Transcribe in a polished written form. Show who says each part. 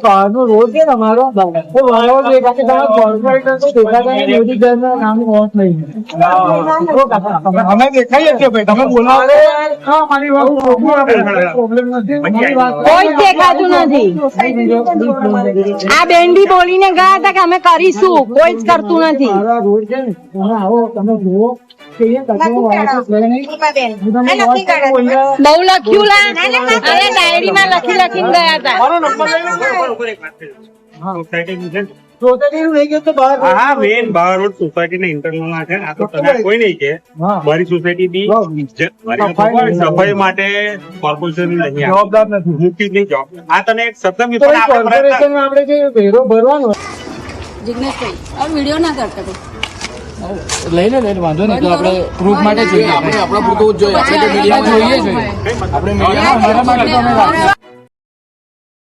Speaker 1: બહારનો રોડ છે ને અમારો અમે દેખાઈએ છીએ ભાઈ, તમે બોલાવો પ્રોબ્લેમ નથી,
Speaker 2: કોઈ જ દેખાતું નથી. આ બેન બી બોલીને ગયા હતા કે અમે કરીશું, કોઈ જ કરતું નથી.
Speaker 1: રોડ છે ને તમે આવો, તમે જુઓ
Speaker 2: બહુ લખ્યું લા, ડાયરીમાં લખીને ગયા હતા.
Speaker 3: હા મેન બહાર રોડ સોસાયટી ના ઇન્ટરનલ ના છે. આ તો તમે કોઈ નહીં કે મારી સોસાયટી બી સફાઈ માટે કોર્પોરેશન
Speaker 1: જવાબદાર નથી,
Speaker 3: મૂકી નહીં જવાબદાર. આ તને એક સત્સંગ
Speaker 1: આપણે જે વેરો ભરવાનો
Speaker 2: જિગ્નેશભાઈ આ વિડીયો ના કરતા
Speaker 1: લઈને વાંધો નહીં, તો આપણે પ્રૂફ માટે જોઈએ, આપણે આપણા પૂરતું જ જોઈએ, આપણે મીડિયા જોઈએ, આપણે મીડિયા